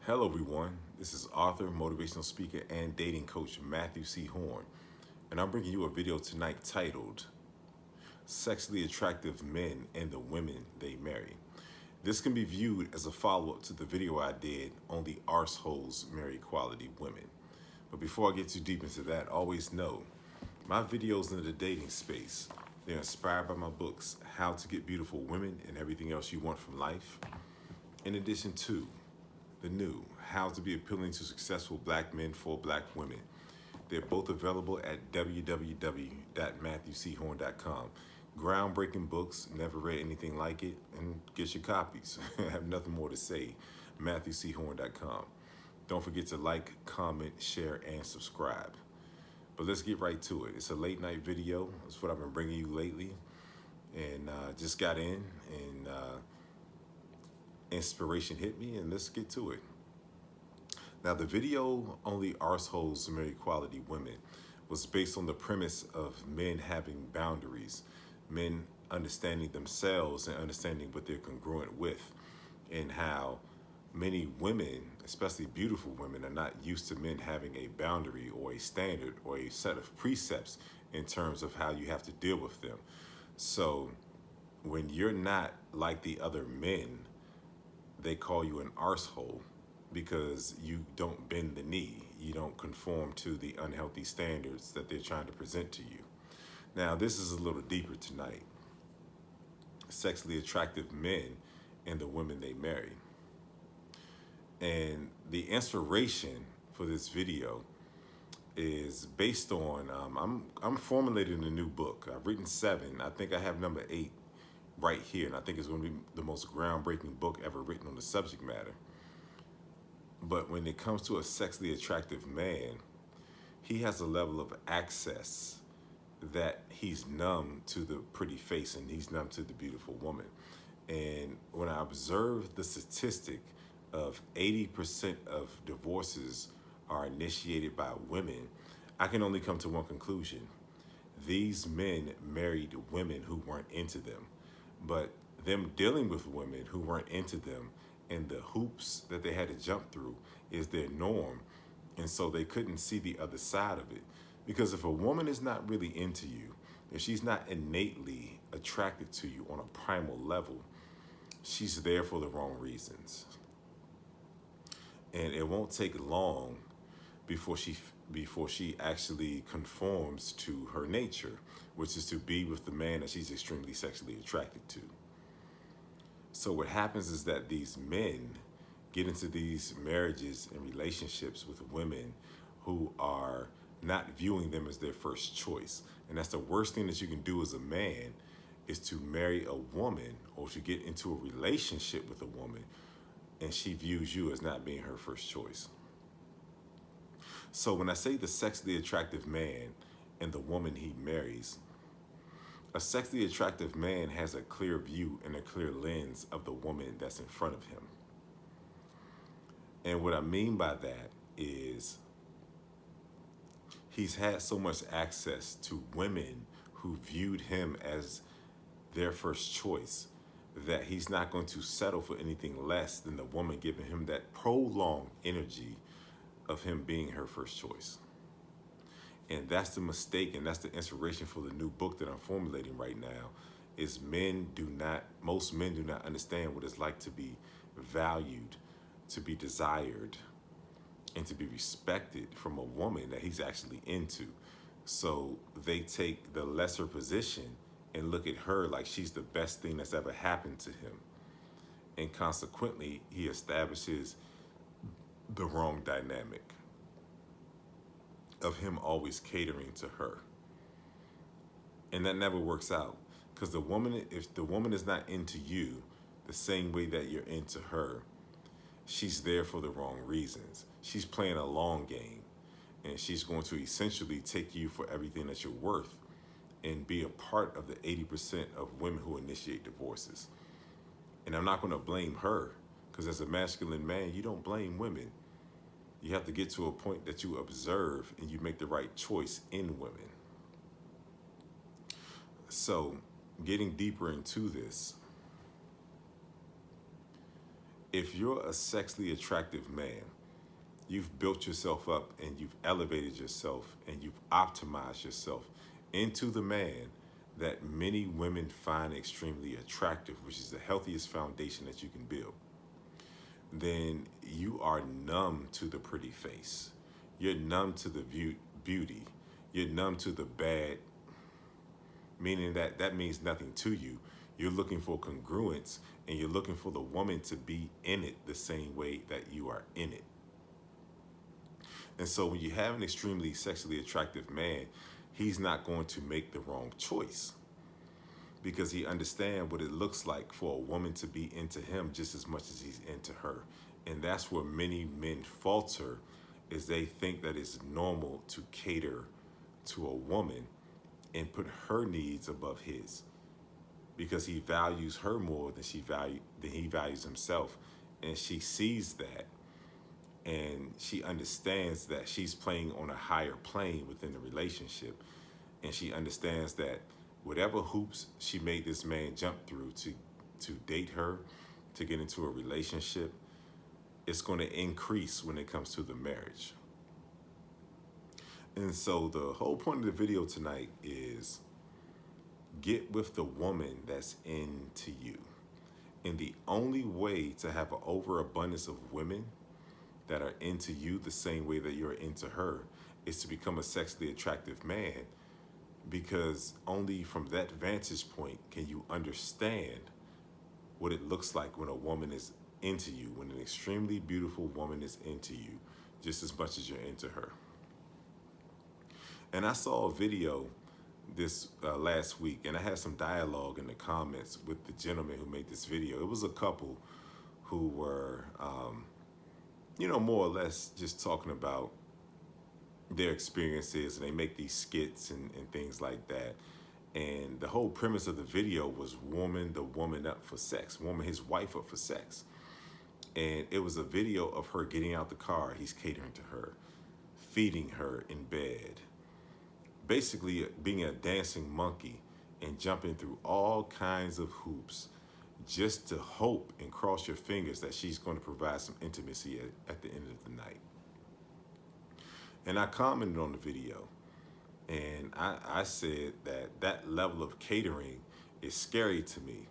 Hello, everyone. This is author, motivational speaker, and dating coach Matthew C. Horne, and I'm bringing you a video tonight titled Sexually Attractive Men and the Women They Marry. This can be viewed as a follow up to the video I did on the arseholes marry quality women. But before I get too deep into that, always know my videos in the dating space, they're inspired by my books, How to Get Beautiful Women and Everything Else You Want from Life, in addition to the new How to Be Appealing to Successful Black Men for Black Women. They're both available at www.matthewchorne.com. Groundbreaking books, never read anything like it, and get your copies. I have nothing more to say. matthewchorne.com. Don't forget to like, comment, share, and subscribe. But let's get right to it. It's a late night video. That's what I've been bringing you lately. And just got in and inspiration hit me, and let's get to it. Now, the video on the arseholes marry quality women was based on the premise of men having boundaries, men understanding themselves and understanding what they're congruent with, and how many women, especially beautiful women, are not used to men having a boundary or a standard or a set of precepts in terms of how you have to deal with them. So when you're not like the other men, they call you an arsehole because you don't bend the knee. You don't conform to the unhealthy standards that they're trying to present to you. Now, this is a little deeper tonight. Sexually attractive men and the women they marry. And the inspiration for this video is based on, I'm formulating a new book. I've written 7. I think I have number 8 right here, and I think it's going to be the most groundbreaking book ever written on the subject matter. But when it comes to a sexually attractive man, he has a level of access that he's numb to the pretty face and he's numb to the beautiful woman. And when I observe the statistic of 80% of divorces are initiated by women, I can only come to one conclusion. These men married women who weren't into them. But them dealing with women who weren't into them and the hoops that they had to jump through is their norm. And so they couldn't see the other side of it. Because if a woman is not really into you, if she's not innately attracted to you on a primal level, she's there for the wrong reasons. And it won't take long before she actually conforms to her nature, which is to be with the man that she's extremely sexually attracted to. So what happens is that these men get into these marriages and relationships with women who are not viewing them as their first choice. And that's the worst thing that you can do as a man, is to marry a woman or to get into a relationship with a woman and she views you as not being her first choice. So when I say the sexually attractive man and the woman he marries, a sexually attractive man has a clear view and a clear lens of the woman that's in front of him. And what I mean by that is he's had so much access to women who viewed him as their first choice that he's not going to settle for anything less than the woman giving him that prolonged energy of him being her first choice. And that's the mistake, and that's the inspiration for the new book that I'm formulating right now, is most men do not understand what it's like to be valued, to be desired, and to be respected from a woman that he's actually into. So they take the lesser position and look at her like she's the best thing that's ever happened to him. And consequently, he establishes the wrong dynamic of him always catering to her. And that never works out, because if the woman is not into you the same way that you're into her, she's there for the wrong reasons. She's playing a long game, and she's going to essentially take you for everything that you're worth and be a part of the 80% of women who initiate divorces. And I'm not going to blame her, because as a masculine man, you don't blame women. You have to get to a point that you observe and you make the right choice in women. So getting deeper into this, If you're a sexually attractive man, you've built yourself up and you've elevated yourself and you've optimized yourself into the man that many women find extremely attractive, which is the healthiest foundation that you can build. Then you are numb to the pretty face. You're numb to the beauty. You're numb to the bad, meaning that that means nothing to you. You're looking for congruence and you're looking for the woman to be in it the same way that you are in it. And so when you have an extremely sexually attractive man, he's not going to make the wrong choice because he understands what it looks like for a woman to be into him just as much as he's into her. And that's where many men falter, is they think that it's normal to cater to a woman and put her needs above his because he values her more than he values himself. And she sees that and she understands that she's playing on a higher plane within the relationship. And she understands that whatever hoops she made this man jump through to date her, to get into a relationship, it's going to increase when it comes to the marriage. And so the whole point of the video tonight is get with the woman that's into you. And the only way to have an overabundance of women that are into you the same way that you're into her is to become a sexually attractive man, because only from that vantage point can you understand what it looks like when a woman is into you, when an extremely beautiful woman is into you just as much as you're into her. And I saw a video this last week, and I had some dialogue in the comments with the gentleman who made this video. It was a couple who were, more or less just talking about their experiences, and they make these skits and things like that. And the whole premise of the video was warming the woman up for sex, warming his wife up for sex. And it was a video of her getting out the car. He's catering to her, feeding her in bed, basically being a dancing monkey and jumping through all kinds of hoops just to hope and cross your fingers that she's going to provide some intimacy at the end of the night. And I commented on the video, and I said that that level of catering is scary to me,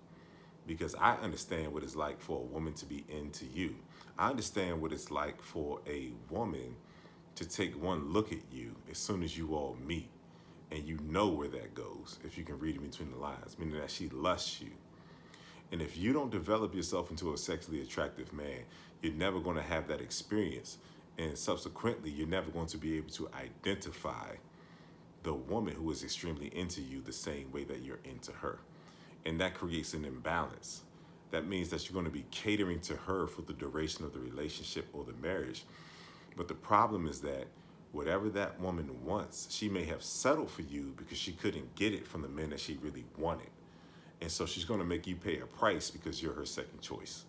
because I understand what it's like for a woman to be into you. I understand what it's like for a woman to take one look at you as soon as you all meet, and you know where that goes, if you can read it between the lines, meaning that she lusts you. And if you don't develop yourself into a sexually attractive man, you're never going to have that experience. And subsequently, you're never going to be able to identify the woman who is extremely into you the same way that you're into her. And that creates an imbalance. That means that you're going to be catering to her for the duration of the relationship or the marriage. But the problem is that whatever that woman wants, she may have settled for you because she couldn't get it from the men that she really wanted. And so she's going to make you pay a price because you're her second choice.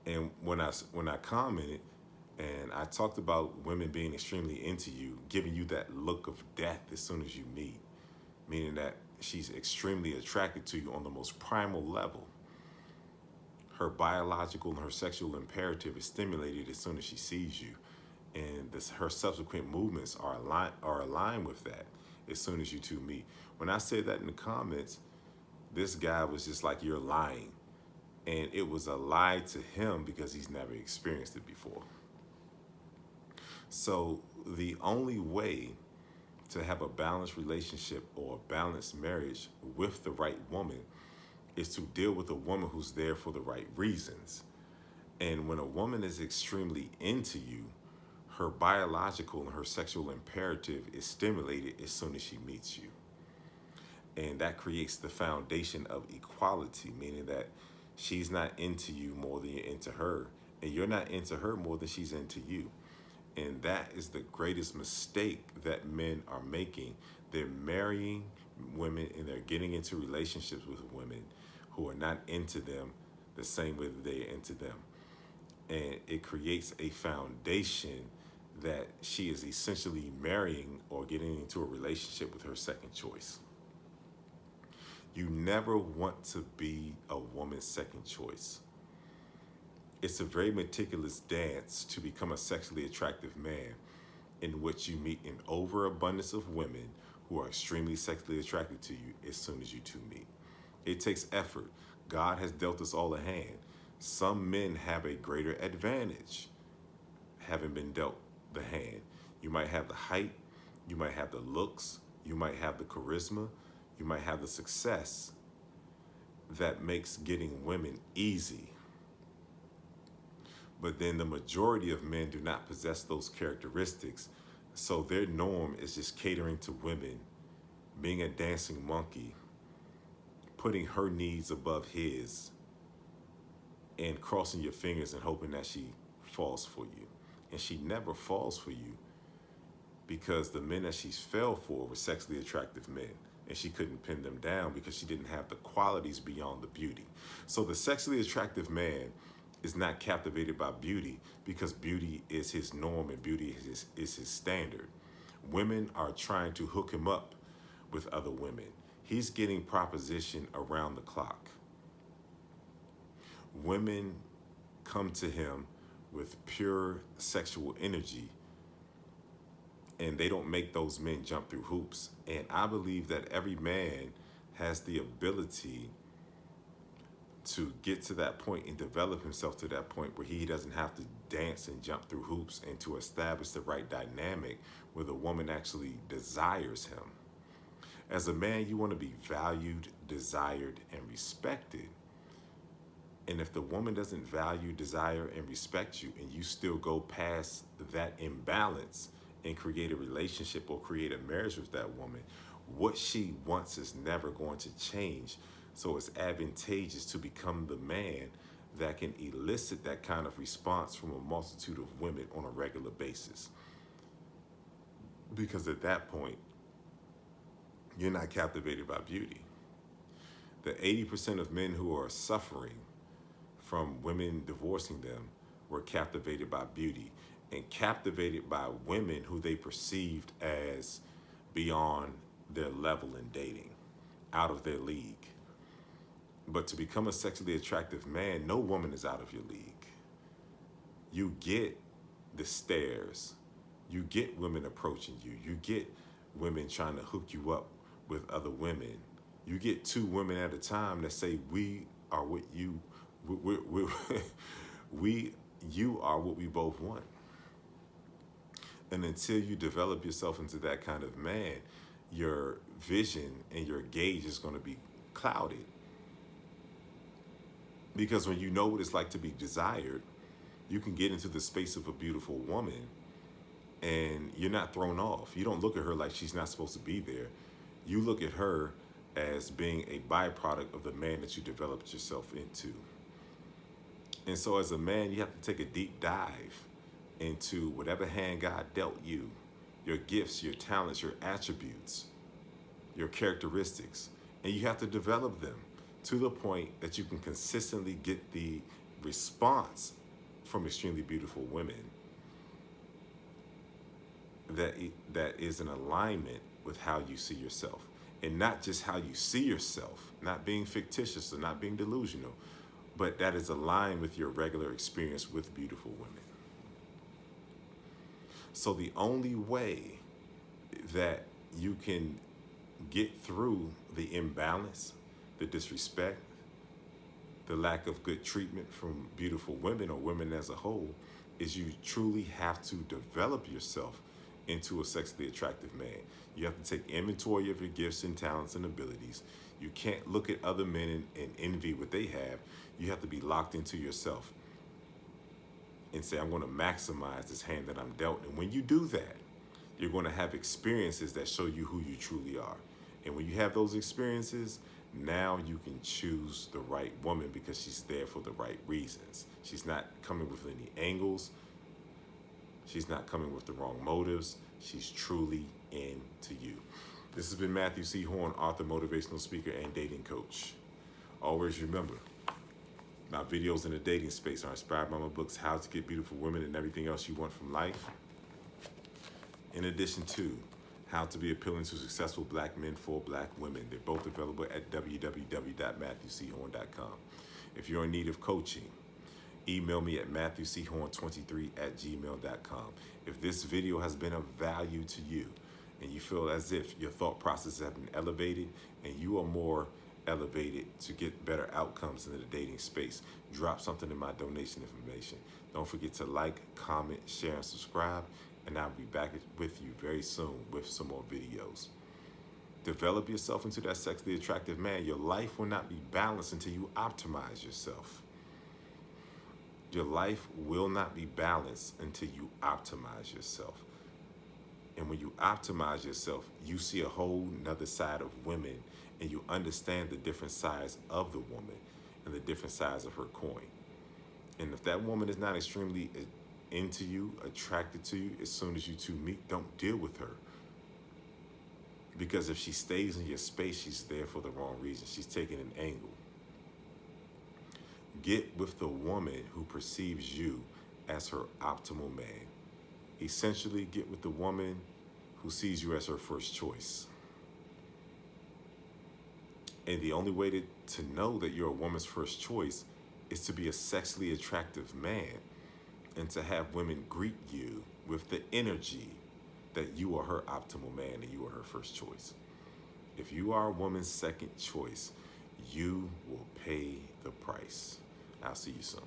And when I commented and I talked about women being extremely into you, giving you that look of death as soon as you meet, meaning that she's extremely attracted to you on the most primal level. Her biological and her sexual imperative is stimulated as soon as she sees you. And her subsequent movements are aligned with that as soon as you two meet. When I said that in the comments, this guy was just like, you're lying. And it was a lie to him because he's never experienced it before. So the only way to have a balanced relationship or a balanced marriage with the right woman is to deal with a woman who's there for the right reasons. And when a woman is extremely into you, her biological and her sexual imperative is stimulated as soon as she meets you. And that creates the foundation of equality, meaning that she's not into you more than you're into her, and you're not into her more than she's into you. And that is the greatest mistake that men are making. They're marrying women and they're getting into relationships with women who are not into them the same way that they're into them. And it creates a foundation that she is essentially marrying or getting into a relationship with her second choice. You never want to be a woman's second choice. It's a very meticulous dance to become a sexually attractive man in which you meet an overabundance of women who are extremely sexually attracted to you as soon as you two meet. It takes effort. God has dealt us all a hand. Some men have a greater advantage having been dealt the hand. You might have the height, you might have the looks, you might have the charisma, you might have the success that makes getting women easy. But then the majority of men do not possess those characteristics, so their norm is just catering to women, being a dancing monkey, putting her needs above his, and crossing your fingers and hoping that she falls for you. And she never falls for you because the men that she's fell for were sexually attractive men, and she couldn't pin them down because she didn't have the qualities beyond the beauty. So the sexually attractive man is not captivated by beauty because beauty is his norm and beauty is his standard. Women are trying to hook him up with other women. He's getting proposition around the clock. Women come to him with pure sexual energy, and they don't make those men jump through hoops. And I believe that every man has the ability to get to that point and develop himself to that point where he doesn't have to dance and jump through hoops, and to establish the right dynamic where the woman actually desires him. As a man, you want to be valued, desired, and respected. And if the woman doesn't value, desire, and respect you, and you still go past that imbalance and create a relationship or create a marriage with that woman, what she wants is never going to change. So it's advantageous to become the man that can elicit that kind of response from a multitude of women on a regular basis. Because at that point, you're not captivated by beauty. The 80% of men who are suffering from women divorcing them were captivated by beauty, and captivated by women who they perceived as beyond their level in dating, out of their league. But to become a sexually attractive man, no woman is out of your league. You get the stares. You get women approaching you. You get women trying to hook you up with other women. You get two women at a time that say, we are what you, you are what we both want. And until you develop yourself into that kind of man, your vision and your gauge is going to be clouded. Because when you know what it's like to be desired, you can get into the space of a beautiful woman and you're not thrown off. You don't look at her like she's not supposed to be there. You look at her as being a byproduct of the man that you developed yourself into. And so as a man, you have to take a deep dive into whatever hand God dealt you, your gifts, your talents, your attributes, your characteristics, and you have to develop them to the point that you can consistently get the response from extremely beautiful women that is in alignment with how you see yourself. And not just how you see yourself, not being fictitious or not being delusional, but that is aligned with your regular experience with beautiful women. So the only way that you can get through the imbalance, the disrespect, the lack of good treatment from beautiful women or women as a whole, is you truly have to develop yourself into a sexually attractive man. You have to take inventory of your gifts and talents and abilities. You can't look at other men and envy what they have. You have to be locked into yourself and say, I'm going to maximize this hand that I'm dealt. And when you do that, you're going to have experiences that show you who you truly are. And when you have those experiences, now you can choose the right woman because she's there for the right reasons. She's not coming with any angles. She's not coming with the wrong motives. She's truly into you. This has been Matthew C. Horne, author, motivational speaker, and dating coach. Always remember, my videos in the dating space are inspired by my books, How to Get Beautiful Women and Everything Else You Want from Life. In addition to How to Be Appealing to Successful Black Men for Black Women. They're both available at www.matthewchorne.com. If you're in need of coaching, email me at matthewchorne23@gmail.com. If this video has been of value to you and you feel as if your thought processes have been elevated and you are more elevated to get better outcomes in the dating space, drop something in my donation information. Don't forget to like, comment, share, and subscribe, and I'll be back with you very soon with some more videos. Develop yourself into that sexually attractive man. Your life will not be balanced until you optimize yourself. Your life will not be balanced until you optimize yourself. And when you optimize yourself, you see a whole nother side of women, and you understand the different sides of the woman and the different sides of her coin. And if that woman is not extremely into you, attracted to you, as soon as you two meet, don't deal with her. Because if she stays in your space, she's there for the wrong reason. She's taking an angle. Get with the woman who perceives you as her optimal man. Essentially, get with the woman who sees you as her first choice. And the only way to know that you're a woman's first choice is to be a sexually attractive man and to have women greet you with the energy that you are her optimal man and you are her first choice. If you are a woman's second choice, you will pay the price. I'll see you soon.